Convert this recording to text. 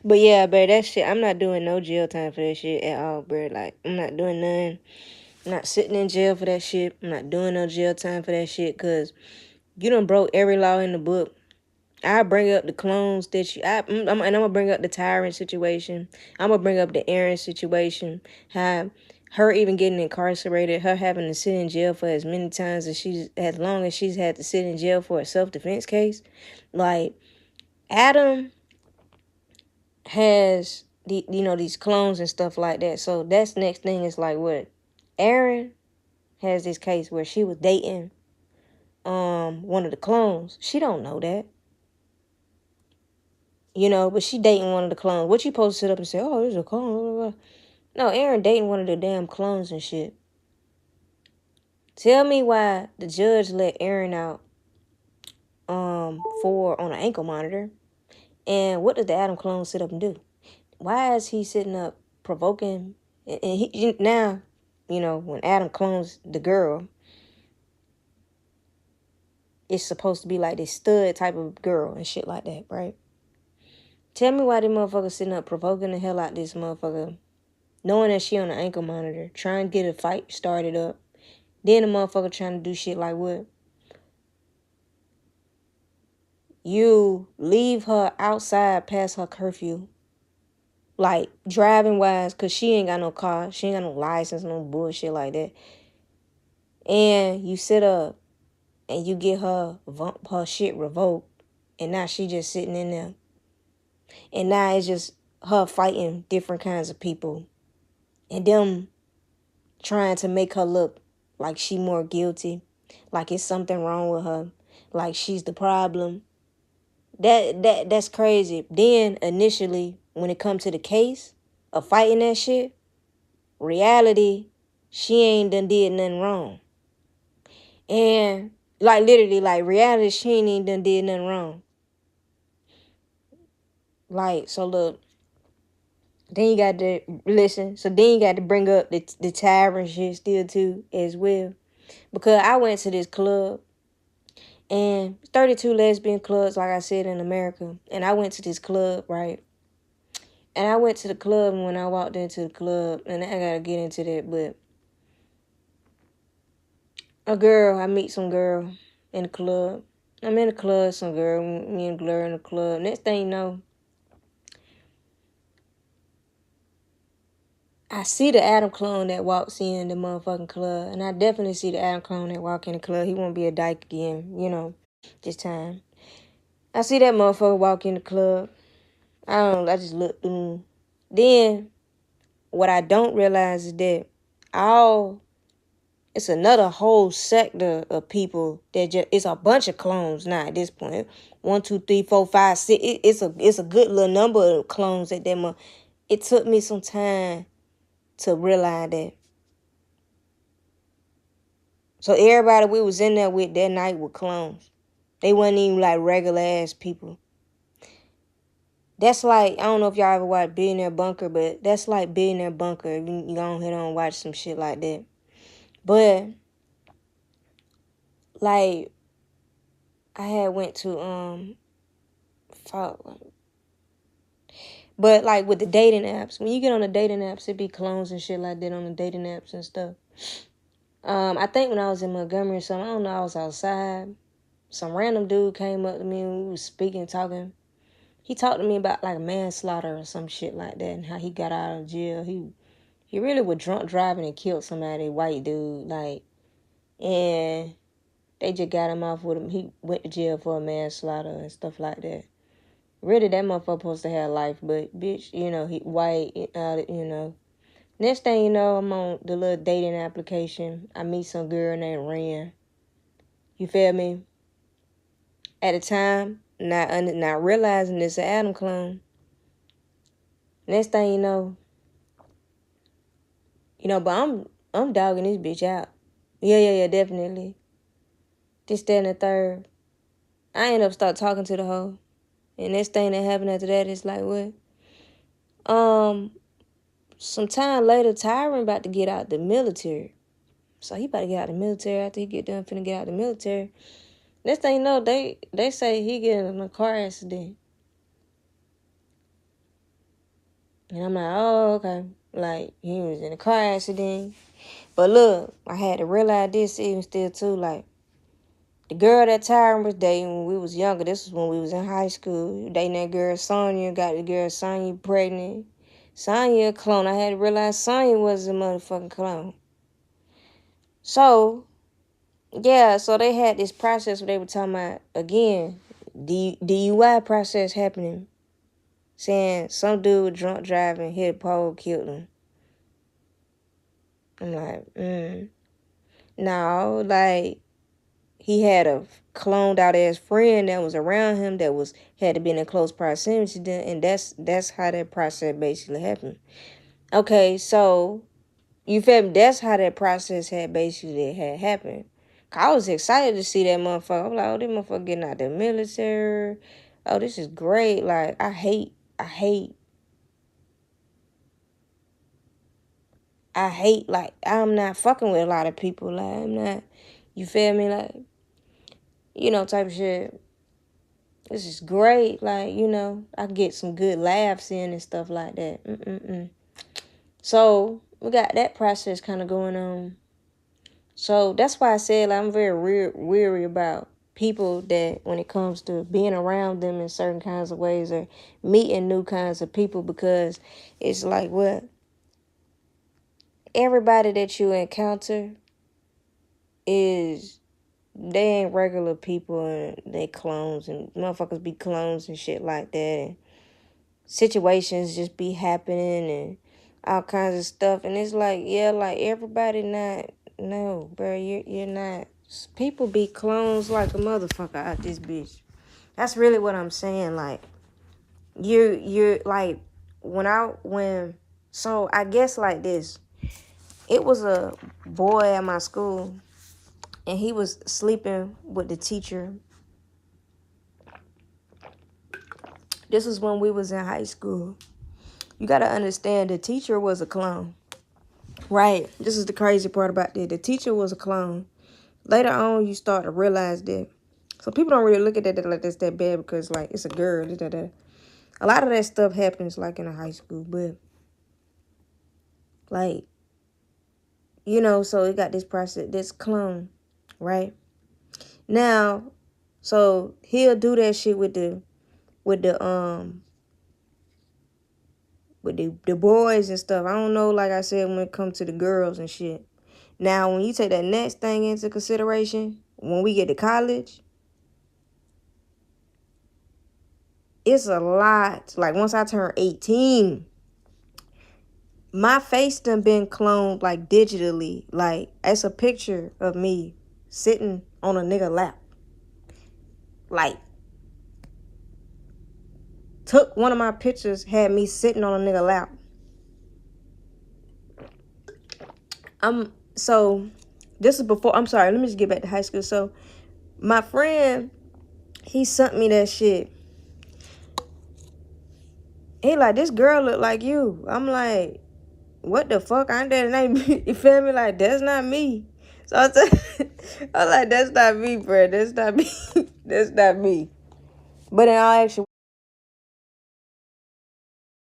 But yeah, bro, that shit, I'm not doing no jail time for that shit at all, bro. Like, I'm not doing none. I'm not sitting in jail for that shit. I'm not doing no jail time for that shit, because you done broke every law in the book. I bring up the clones that and I'm gonna bring up the Tyrant situation. I'm gonna bring up the Aaron situation. How her even getting incarcerated, her having to sit in jail for as many times as long as she's had to sit in jail for a self-defense case. Like, Adam has these clones and stuff like that. So that's the next thing is like what Aaron has this case where she was dating one of the clones. She don't know that. But she dating one of the clones. What you supposed to sit up and say, oh, there's a clone, blah, blah, blah. No, Aaron dating one of the damn clones and shit. Tell me why the judge let Aaron out for on an ankle monitor. And what does the Adam clone sit up and do? Why is he sitting up provoking? And he now, when Adam clones the girl, it's supposed to be like this stud type of girl and shit like that, right? Tell me why the motherfucker sitting up provoking the hell out this motherfucker, knowing that she on the ankle monitor, trying to get a fight started up. Then the motherfucker trying to do shit like what? You leave her outside past her curfew. Like, driving wise, because she ain't got no car. She ain't got no license, no bullshit like that. And you sit up and you get her shit revoked. And now she just sitting in there. And now it's just her fighting different kinds of people. And them trying to make her look like she more guilty. Like it's something wrong with her. Like she's the problem. That's crazy. Then initially, when it comes to the case of fighting that shit, reality, she ain't done did nothing wrong. And like literally, like reality, she ain't even done did nothing wrong. Like, so look, then you got to listen. So then you got to bring up the tyrant shit still too as well. Because I went to this club and 32 lesbian clubs, like I said, in America. And I went to this club, right? And I went to the club, and when I walked into the club, and I gotta get into that, but I meet some girl in the club. I'm in the club, some girl, me and Glur in the club. Next thing you know, I see the Adam clone that walks in the motherfucking club. And I definitely see the Adam clone that walk in the club. He won't be a dyke again, this time. I see that motherfucker walk in the club. I don't know, I just look through him. Then, what I don't realize is that it's another whole sector of people that it's a bunch of clones now at this point. 1, 2, 3, 4, 5, 6. It's a good little number of clones at them. It took me some time to realize that. So everybody we was in there with that night were clones. They wasn't even like regular ass people. That's like, I don't know if y'all ever watched Billionaire Bunker, but that's like Billionaire Bunker. You go ahead and watch some shit like that. But like I had went to fuck. But like with the dating apps, when you get on the dating apps, it be clones and shit like that on the dating apps and stuff. I think when I was in Montgomery or something, I don't know, I was outside. Some random dude came up to me and we was speaking, talking. He talked to me about like manslaughter or some shit like that and how he got out of jail. He really was drunk driving and killed somebody, white dude, like, and they just got him off with him. He went to jail for a manslaughter and stuff like that. Really, that motherfucker supposed to have life, but bitch, he white, Next thing you know, I'm on the little dating application. I meet some girl named Ren. You feel me? At the time, not realizing it's an Adam clone. Next thing but I'm dogging this bitch out. Yeah, definitely. This, that, and the third. I end up start talking to the hoe. And next thing that happened after that is like what? Some time later, Tyron about to get out the military. So he about to get out the military after he get done finna get out the military. Next thing you know, they say he get in a car accident. And I'm like, oh, okay. Like, he was in a car accident. But look, I had to realize this even still too. Like, the girl that Tyron was dating when we was younger, this was when we was in high school, dating that girl Sonya, got the girl Sonya pregnant. Sonya a clone. I had to realize Sonya was a motherfucking clone. So, yeah, so they had this process where they were talking about, again, DUI process happening. Saying some dude drunk driving, hit a pole, killed him. I'm like, no, like, he had a cloned out ass friend that was around him that had to be in close proximity to them, and that's how that process basically happened. Okay, so you feel me? That's how that process had happened. I was excited to see that motherfucker. I'm like, oh, this motherfucker getting out the military. Oh, this is great. Like, I hate like, I'm not fucking with a lot of people. Like, I'm not, you feel me? Like, type of shit. This is great. Like, I get some good laughs in and stuff like that. So, we got that process kind of going on. So, that's why I said, like, I'm very weary about people that when it comes to being around them in certain kinds of ways or meeting new kinds of people, because it's like, what? Everybody that you encounter they ain't regular people, and they clones, and motherfuckers be clones and shit like that, and situations just be happening and all kinds of stuff, and it's like, yeah, like, everybody not, no, bro, you're not. People be clones like a motherfucker out this bitch. That's really what I'm saying. Like, you're like, so I guess like this, it was a boy at my school, and he was sleeping with the teacher. This was when we was in high school. You got to understand, the teacher was a clone. Right. This is the crazy part about that. The teacher was a clone. Later on, you start to realize that. So people don't really look at that like that's that bad, because, like, it's a girl. A lot of that stuff happens, like, in a high school. But, like, so it got this process, this clone, right? Now, so he'll do that shit with the boys and stuff. I don't know, like I said, when it comes to the girls and shit. Now, when you take that next thing into consideration, when we get to college, it's a lot. Like, once I turn 18, my face done been cloned, like, digitally. Like, it's a picture of me sitting on a nigga lap. Like, took one of my pictures, had me sitting on a nigga lap. So this is before, I'm sorry, let me just get back to high school. So my friend, he sent me that shit. He like, this girl look like you. I'm like, what the fuck? I ain't that name. You feel me? Like, that's not me. So I'm like, that's not me, bro. That's not me. That's not me. But in all actual